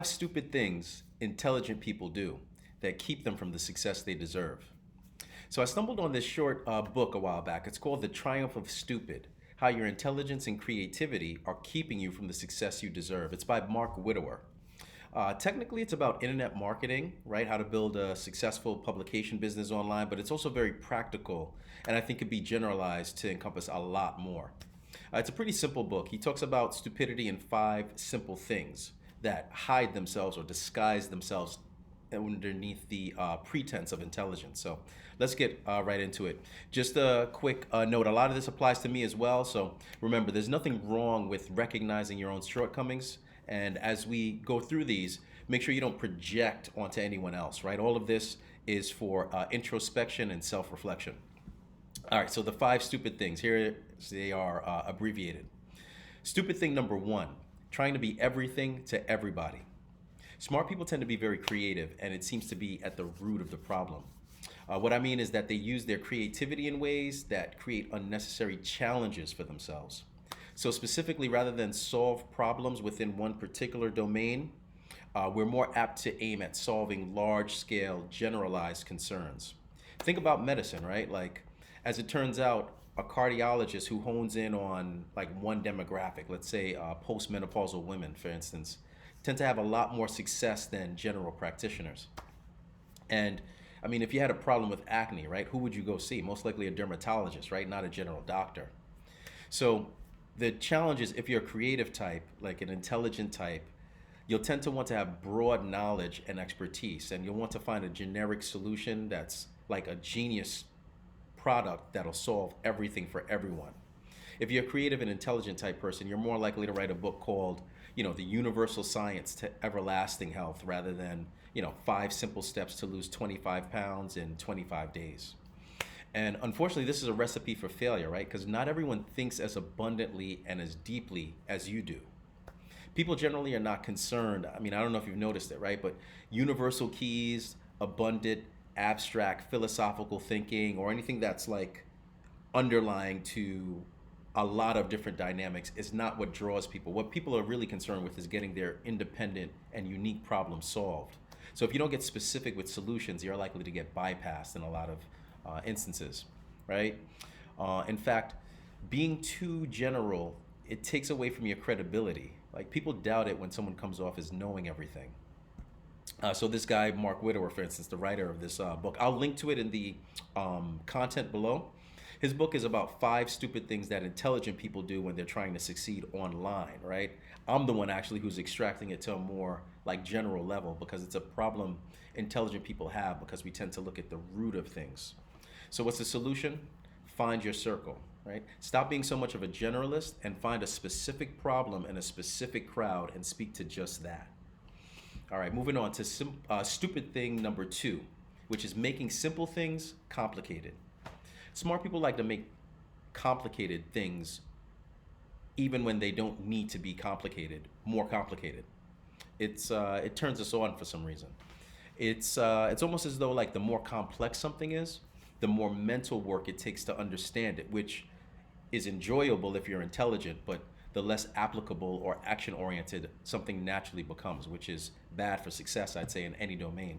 Stupid things intelligent people do that keep them from the success they deserve. So I stumbled on this short book a while back. It's called The Triumph of Stupid: How Your Intelligence and Creativity Are Keeping You from the Success You Deserve. It's by Mark Widawer. Technically, it's about internet marketing, right? How to build a successful publication business online, but it's also very practical and I think could be generalized to encompass a lot more. It's a pretty simple book. He talks about stupidity in five simple things that hide themselves or disguise themselves underneath the pretense of intelligence. So let's get right into it. Just a quick note, a lot of this applies to me as well. So remember, there's nothing wrong with recognizing your own shortcomings. And as we go through these, make sure you don't project onto anyone else, right? All of this is for introspection and self reflection. All right, so the five stupid things. Here they are abbreviated. Stupid thing number one: trying to be everything to everybody. Smart people tend to be very creative, and it seems to be at the root of the problem. What I mean is that they use their creativity in ways that create unnecessary challenges for themselves. So, specifically, rather than solve problems within one particular domain, we're more apt to aim at solving large scale, generalized concerns. Think about medicine, right? Like, as it turns out, a cardiologist who hones in on like one demographic, let's say postmenopausal women, for instance, tend to have a lot more success than general practitioners. And I mean, if you had a problem with acne, right, who would you go see? Most likely a dermatologist, right? Not a general doctor. So the challenge is if you're a creative type, like an intelligent type, you'll tend to want to have broad knowledge and expertise, and you'll want to find a generic solution that's like a genius product that'll solve everything for everyone. If you're a creative and intelligent type person, you're more likely to write a book called, The Universal Science to Everlasting Health rather than, five simple steps to lose 25 pounds in 25 days. And unfortunately, this is a recipe for failure, right? Because not everyone thinks as abundantly and as deeply as you do. People generally are not concerned. I mean, I don't know if you've noticed it, right? But universal keys, abundant, abstract, philosophical thinking, or anything that's like underlying to a lot of different dynamics is not what draws people. What people are really concerned with is getting their independent and unique problem solved. So if you don't get specific with solutions, you're likely to get bypassed in a lot of instances, right? In fact, being too general, it takes away from your credibility. Like people doubt it when someone comes off as knowing everything. So this guy, Mark Widawer, for instance, the writer of this book, I'll link to it in the content below. His book is about five stupid things that intelligent people do when they're trying to succeed online, right? I'm the one actually who's extracting it to a more like general level because it's a problem intelligent people have because we tend to look at the root of things. So what's the solution? Find your circle, right? Stop being so much of a generalist and find a specific problem and a specific crowd and speak to just that. All right, moving on to stupid thing number two, which is making simple things complicated. Smart people like to make complicated things, even when they don't need to be complicated, more complicated. It turns us on for some reason. It's almost as though like the more complex something is, the more mental work it takes to understand it, which is enjoyable if you're intelligent, but the less applicable or action oriented something naturally becomes, which is bad for success, I'd say, in any domain.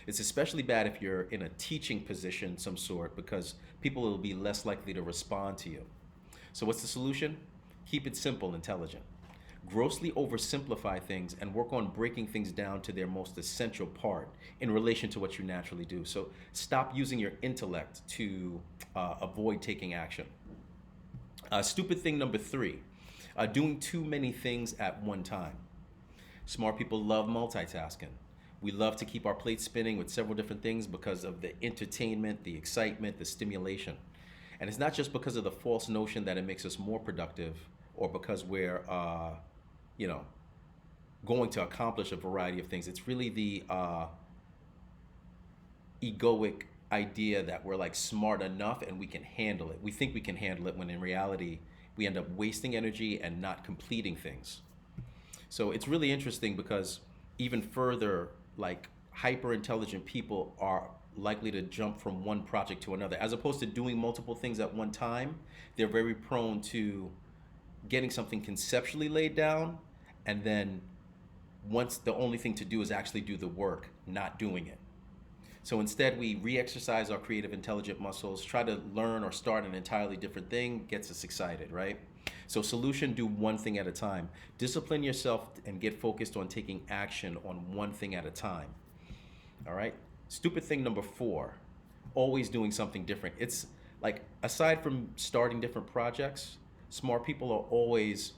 It's especially bad if you're in a teaching position some sort because people will be less likely to respond to you. So what's the solution? Keep it simple, intelligent. Grossly oversimplify things and work on breaking things down to their most essential part in relation to what you naturally do. So stop using your intellect to avoid taking action. Stupid thing number three: doing too many things at one time. Smart people love multitasking. We love to keep our plates spinning with several different things because of the entertainment, the excitement, the stimulation. And it's not just because of the false notion that it makes us more productive or because we're, you know, going to accomplish a variety of things. It's really the egoic idea that we're like smart enough and we can handle it. We think we can handle it when in reality we end up wasting energy and not completing things. So it's really interesting because even further, like hyper intelligent people are likely to jump from one project to another. As opposed to doing multiple things at one time, they're very prone to getting something conceptually laid down and then once the only thing to do is actually do the work, not doing it. So instead, we re-exercise our creative intelligent muscles, try to learn or start an entirely different thing, gets us excited, right? So solution, do one thing at a time. Discipline yourself and get focused on taking action on one thing at a time. All right? Stupid thing number 4, always doing something different. It's like, aside from starting different projects, smart people are always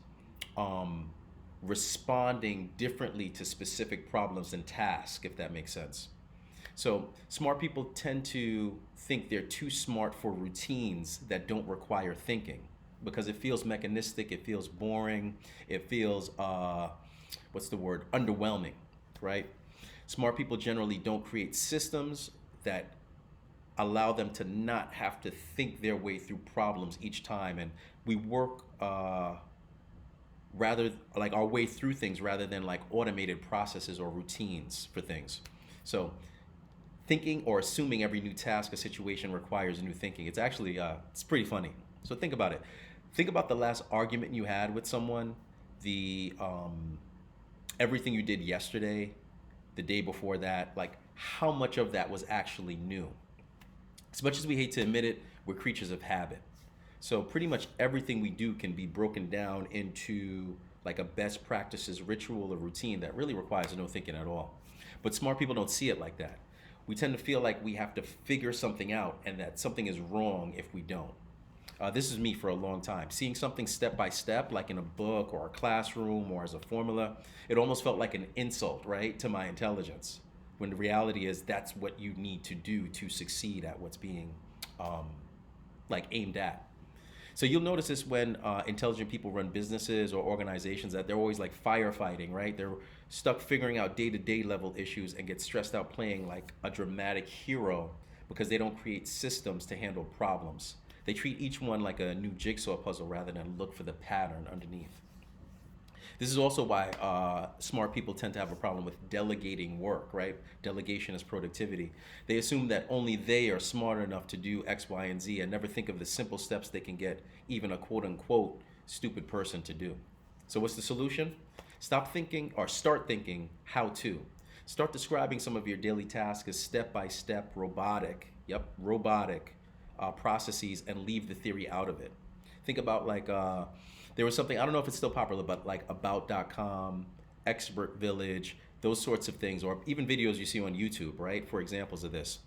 responding differently to specific problems and tasks, if that makes sense. So smart people tend to think they're too smart for routines that don't require thinking because it feels mechanistic, it feels boring, it feels, what's the word, underwhelming, right? Smart people generally don't create systems that allow them to not have to think their way through problems each time. And we work rather like our way through things rather than like automated processes or routines for things. So thinking or assuming every new task or situation requires new thinking. It's actually, it's pretty funny. So think about it. Think about the last argument you had with someone, the everything you did yesterday, the day before that, like how much of that was actually new? As much as we hate to admit it, we're creatures of habit. So pretty much everything we do can be broken down into like a best practices ritual or routine that really requires no thinking at all. But smart people don't see it like that. We tend to feel like we have to figure something out and that something is wrong if we don't. This is me for a long time. Seeing something step by step, like in a book or a classroom or as a formula, it almost felt like an insult, right, to my intelligence. When the reality is that's what you need to do to succeed at what's being like aimed at. So you'll notice this when intelligent people run businesses or organizations, that they're always like firefighting, right? They're stuck figuring out day-to-day level issues and get stressed out playing like a dramatic hero because they don't create systems to handle problems. They treat each one like a new jigsaw puzzle rather than look for the pattern underneath. This is also why smart people tend to have a problem with delegating work, right? Delegation is productivity. They assume that only they are smart enough to do X, Y, and Z and never think of the simple steps they can get even a quote unquote stupid person to do. So what's the solution? Stop thinking or start thinking how to. Start describing some of your daily tasks as step-by-step robotic processes and leave the theory out of it. Think about like, there was something, I don't know if it's still popular, but like about.com, expert village, those sorts of things, or even videos you see on YouTube, right? For examples of this.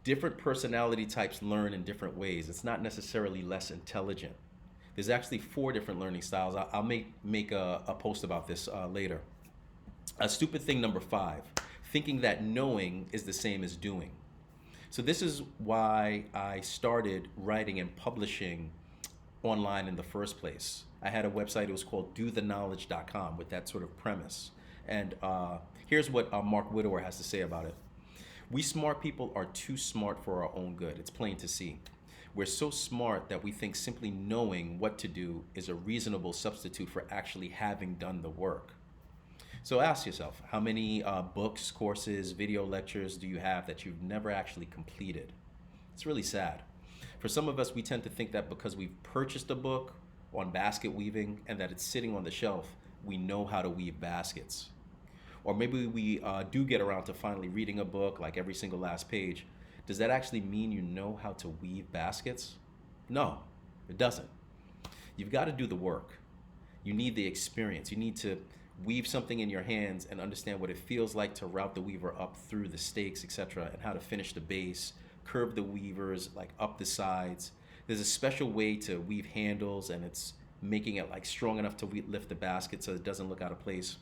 Different personality types learn in different ways. It's not necessarily less intelligent. There's actually 4 different learning styles. I'll make a post about this later. A stupid thing number 5, thinking that knowing is the same as doing. So this is why I started writing and publishing online in the first place. I had a website, it was called dotheknowledge.com with that sort of premise. And here's what Mark Widawer has to say about it. We smart people are too smart for our own good. It's plain to see. We're so smart that we think simply knowing what to do is a reasonable substitute for actually having done the work. So ask yourself, how many books, courses, video lectures do you have that you've never actually completed? It's really sad. For some of us, we tend to think that because we've purchased a book on basket weaving and that it's sitting on the shelf, we know how to weave baskets. Or maybe we do get around to finally reading a book, like every single last page. Does that actually mean you know how to weave baskets? No, it doesn't. You've got to do the work. You need the experience. You need to weave something in your hands and understand what it feels like to route the weaver up through the stakes, etc., and how to finish the base, curve the weavers like up the sides. There's a special way to weave handles, and it's making it like strong enough to lift the basket so it doesn't look out of place.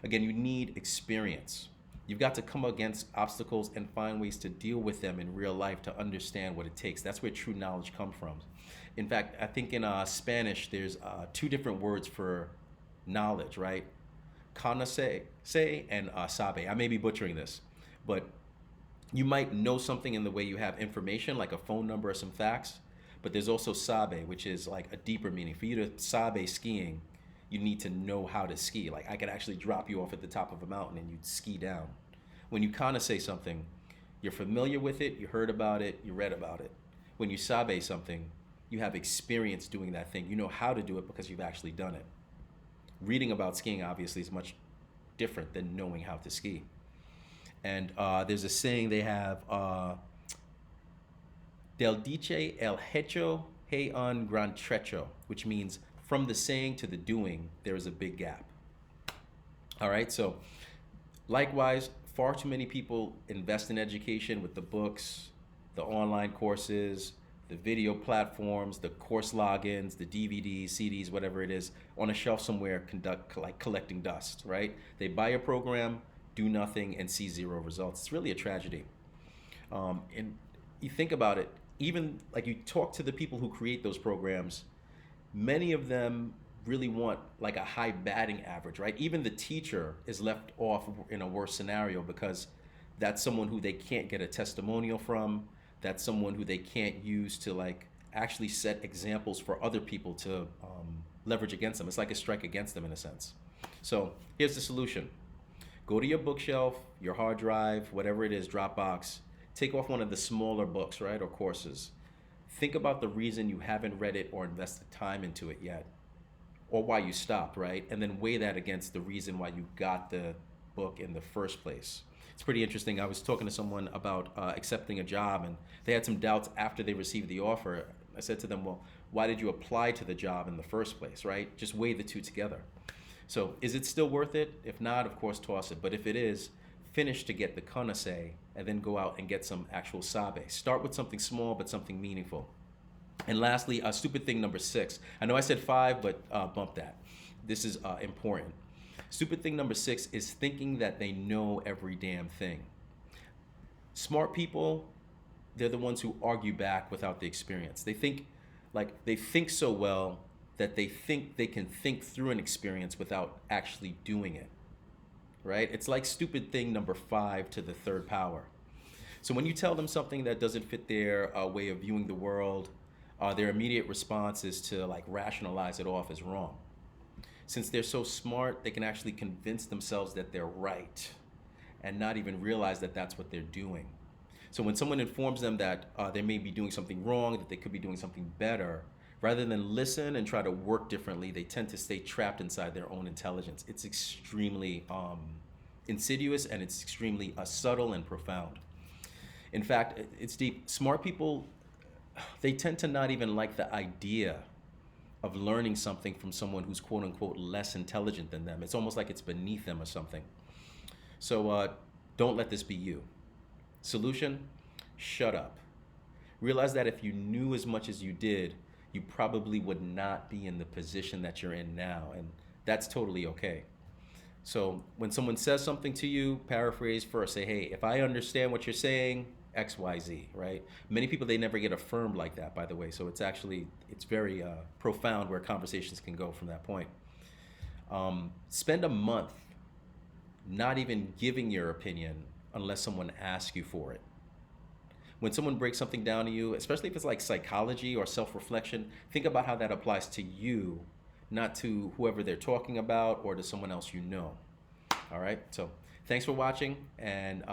Again, you need experience. You've got to come against obstacles and find ways to deal with them in real life to understand what it takes. That's where true knowledge comes from. In fact, I think in Spanish, there's 2 different words for knowledge, right? Conoce and sabe. I may be butchering this, but you might know something in the way you have information, like a phone number or some facts, but there's also sabe, which is like a deeper meaning. For you to sabe skiing, you need to know how to ski. Like I could actually drop you off at the top of a mountain and you'd ski down. When you conoce something, you're familiar with it, you heard about it, you read about it. When you sabe something, you have experience doing that thing. You know how to do it because you've actually done it. Reading about skiing obviously is much different than knowing how to ski. And there's a saying they have, del dice el hecho hay un gran trecho, which means from the saying to the doing, there is a big gap. All right, so likewise, far too many people invest in education with the books, the online courses, the video platforms, the course logins, the DVDs, CDs, whatever it is, on a shelf somewhere, collecting dust, right? They buy a program, do nothing, and see zero results. It's really a tragedy. And you think about it, even like you talk to the people who create those programs, many of them really want like a high batting average, right? Even the teacher is left off in a worse scenario because that's someone who they can't get a testimonial from. That's someone who they can't use to like actually set examples for other people to leverage against them. It's like a strike against them in a sense. So here's the solution. Go to your bookshelf, your hard drive, whatever it is, Dropbox, take off one of the smaller books, right, or courses. Think about the reason you haven't read it or invested time into it yet, or why you stopped, right? And then weigh that against the reason why you got the book in the first place. It's pretty interesting. I was talking to someone about accepting a job, and they had some doubts after they received the offer. I said to them, well, why did you apply to the job in the first place, right? Just weigh the two together. So is it still worth it? If not, of course, toss it. But if it is, finish to get the kanase, and then go out and get some actual sabe. Start with something small, but something meaningful. And lastly, stupid thing number 6. I know I said 5, but bump that. This is important. Stupid thing number 6 is thinking that they know every damn thing. Smart people, they're the ones who argue back without the experience. They think so well that they think they can think through an experience without actually doing it, right? It's like stupid thing number 5 to the third power. So when you tell them something that doesn't fit their way of viewing the world, their immediate response is to like rationalize it off as wrong. Since they're so smart, they can actually convince themselves that they're right and not even realize that that's what they're doing. So when someone informs them that they may be doing something wrong, that they could be doing something better, rather than listen and try to work differently, they tend to stay trapped inside their own intelligence. It's extremely insidious, and it's extremely subtle and profound. In fact, it's deep. Smart people, they tend to not even like the idea of learning something from someone who's quote unquote less intelligent than them. It's almost like it's beneath them or something. So don't let this be you. Solution, shut up. Realize that if you knew as much as you did, you probably would not be in the position that you're in now, and that's totally okay. So when someone says something to you, paraphrase first, say, hey, if I understand what you're saying, X, Y, Z, right? Many people, they never get affirmed like that, by the way. So it's very profound where conversations can go from that point. Spend a month not even giving your opinion unless someone asks you for it. When someone breaks something down to you, especially if it's like psychology or self-reflection, think about how that applies to you, not to whoever they're talking about or to someone else you know. All right, so thanks for watching, and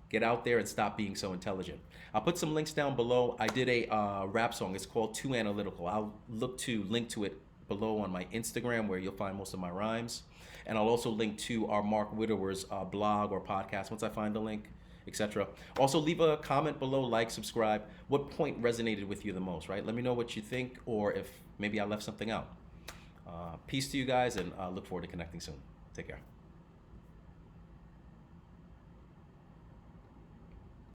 get out there and stop being so intelligent. I'll put some links down below. I did a rap song. It's called Too Analytical. I'll look to link to it below on my Instagram, where you'll find most of my rhymes. And I'll also link to our Mark Widawer's blog or podcast once I find the link, etc. Also, leave a comment below, like, subscribe. What point resonated with you the most, right? Let me know what you think, or if maybe I left something out. Peace to you guys, and look forward to connecting soon. Take care.